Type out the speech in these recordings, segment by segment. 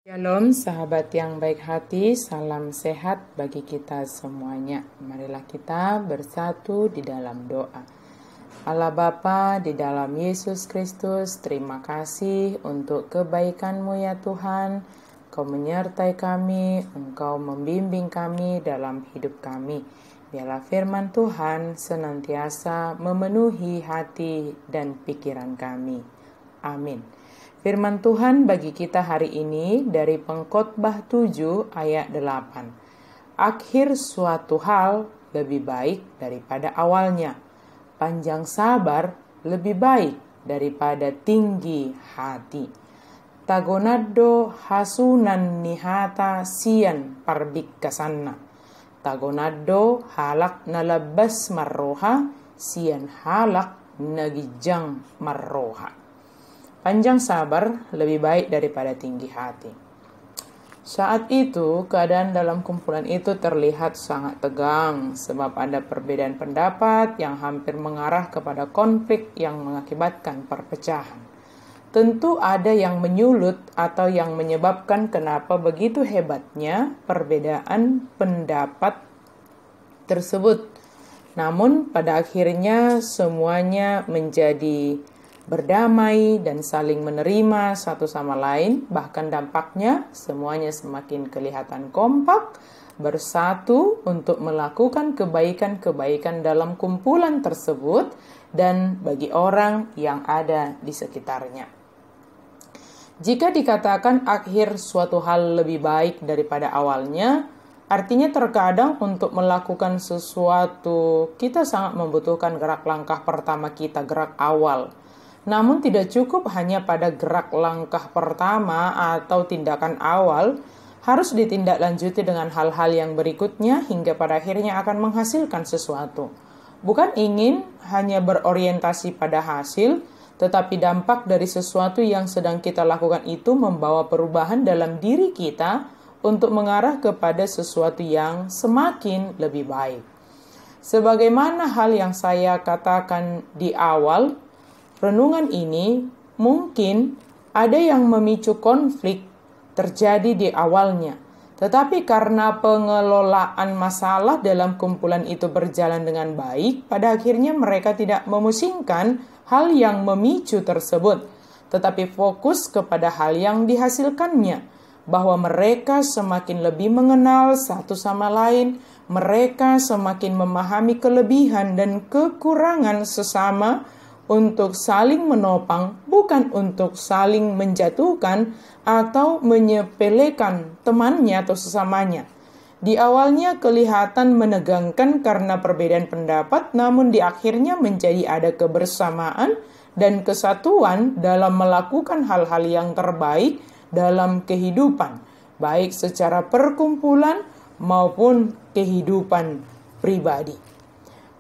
Shalom sahabat yang baik hati, salam sehat bagi kita semuanya. Marilah kita bersatu di dalam doa. Allah Bapa di dalam Yesus Kristus, terima kasih untuk kebaikan-Mu ya Tuhan. Kau menyertai kami, Engkau membimbing kami dalam hidup kami. Biarlah firman Tuhan senantiasa memenuhi hati dan pikiran kami. Amin. Firman Tuhan bagi kita hari ini dari Pengkhotbah 7 ayat 8. Akhir suatu hal lebih baik daripada awalnya. Panjang sabar lebih baik daripada tinggi hati. Tagonado hasunan nihata sian parbikasanna. Tagonado halak nalabas marroha sian halak nagijang marroha. Panjang sabar lebih baik daripada tinggi hati. Saat itu, keadaan dalam kumpulan itu terlihat sangat tegang sebab ada perbedaan pendapat yang hampir mengarah kepada konflik yang mengakibatkan perpecahan. Tentu ada yang menyulut atau yang menyebabkan kenapa begitu hebatnya perbedaan pendapat tersebut. Namun pada akhirnya semuanya menjadi berdamai dan saling menerima satu sama lain, bahkan dampaknya semuanya semakin kelihatan kompak, bersatu untuk melakukan kebaikan-kebaikan dalam kumpulan tersebut dan bagi orang yang ada di sekitarnya. Jika dikatakan akhir suatu hal lebih baik daripada awalnya, artinya terkadang untuk melakukan sesuatu kita sangat membutuhkan gerak langkah pertama kita, gerak awal. Namun tidak cukup hanya pada gerak langkah pertama atau tindakan awal, harus ditindaklanjuti dengan hal-hal yang berikutnya hingga pada akhirnya akan menghasilkan sesuatu. Bukan ingin hanya berorientasi pada hasil, tetapi dampak dari sesuatu yang sedang kita lakukan itu membawa perubahan dalam diri kita untuk mengarah kepada sesuatu yang semakin lebih baik. Sebagaimana hal yang saya katakan di awal, renungan ini mungkin ada yang memicu konflik terjadi di awalnya. Tetapi karena pengelolaan masalah dalam kumpulan itu berjalan dengan baik, pada akhirnya mereka tidak memusingkan hal yang memicu tersebut, tetapi fokus kepada hal yang dihasilkannya, bahwa mereka semakin lebih mengenal satu sama lain, mereka semakin memahami kelebihan dan kekurangan sesama, untuk saling menopang, bukan untuk saling menjatuhkan atau menyepelekan temannya atau sesamanya. Di awalnya kelihatan menegangkan karena perbedaan pendapat, namun di akhirnya menjadi ada kebersamaan dan kesatuan dalam melakukan hal-hal yang terbaik dalam kehidupan, baik secara perkumpulan maupun kehidupan pribadi.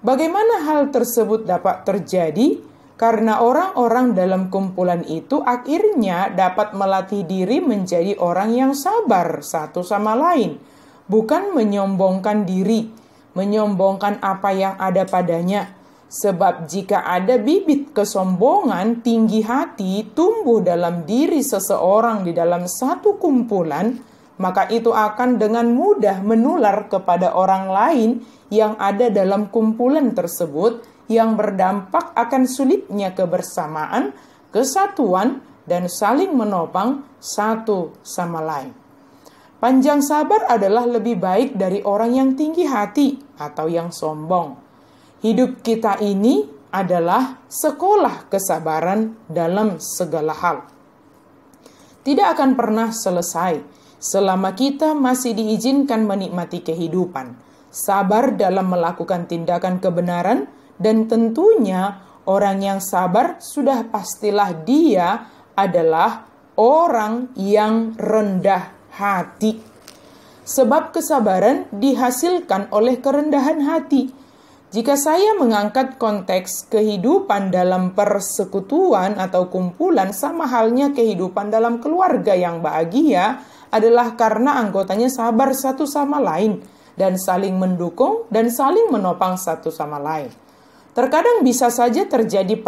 Bagaimana hal tersebut dapat terjadi? Karena orang-orang dalam kumpulan itu akhirnya dapat melatih diri menjadi orang yang sabar satu sama lain. Bukan menyombongkan diri, menyombongkan apa yang ada padanya. Sebab jika ada bibit kesombongan, tinggi hati tumbuh dalam diri seseorang di dalam satu kumpulan, maka itu akan dengan mudah menular kepada orang lain yang ada dalam kumpulan tersebut, yang berdampak akan sulitnya kebersamaan, kesatuan, dan saling menopang satu sama lain. Panjang sabar adalah lebih baik dari orang yang tinggi hati atau yang sombong. Hidup kita ini adalah sekolah kesabaran dalam segala hal. Tidak akan pernah selesai selama kita masih diizinkan menikmati kehidupan, sabar dalam melakukan tindakan kebenaran, dan tentunya orang yang sabar sudah pastilah dia adalah orang yang rendah hati. Sebab kesabaran dihasilkan oleh kerendahan hati. Jika saya mengangkat konteks kehidupan dalam persekutuan atau kumpulan, sama halnya kehidupan dalam keluarga yang bahagia adalah karena anggotanya sabar satu sama lain dan saling mendukung dan saling menopang satu sama lain. Terkadang bisa saja terjadi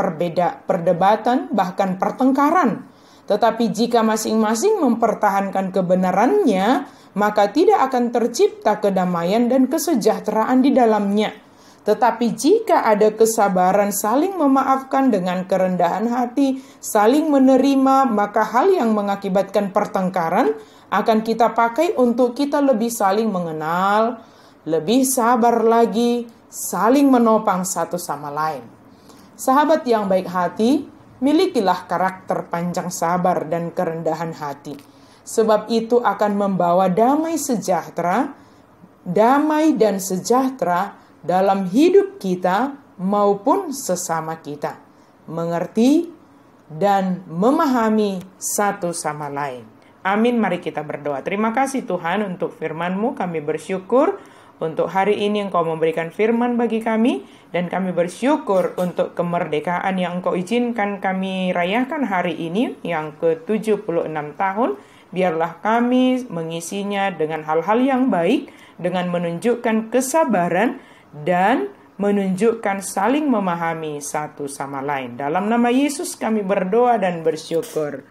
perdebatan, bahkan pertengkaran. Tetapi jika masing-masing mempertahankan kebenarannya, maka tidak akan tercipta kedamaian dan kesejahteraan di dalamnya. Tetapi jika ada kesabaran, saling memaafkan dengan kerendahan hati, saling menerima, maka hal yang mengakibatkan pertengkaran akan kita pakai untuk kita lebih saling mengenal, lebih sabar lagi, saling menopang satu sama lain. Sahabat yang baik hati, milikilah karakter panjang sabar dan kerendahan hati. Sebab itu akan membawa damai dan sejahtera dalam hidup kita maupun sesama kita. Mengerti dan memahami satu sama lain. Amin, mari kita berdoa. Terima kasih Tuhan untuk firman-Mu, kami bersyukur untuk hari ini Engkau memberikan firman bagi kami, dan kami bersyukur untuk kemerdekaan yang Engkau izinkan kami rayakan hari ini, yang ke-76 tahun. Biarlah kami mengisinya dengan hal-hal yang baik, dengan menunjukkan kesabaran, dan menunjukkan saling memahami satu sama lain. Dalam nama Yesus kami berdoa dan bersyukur.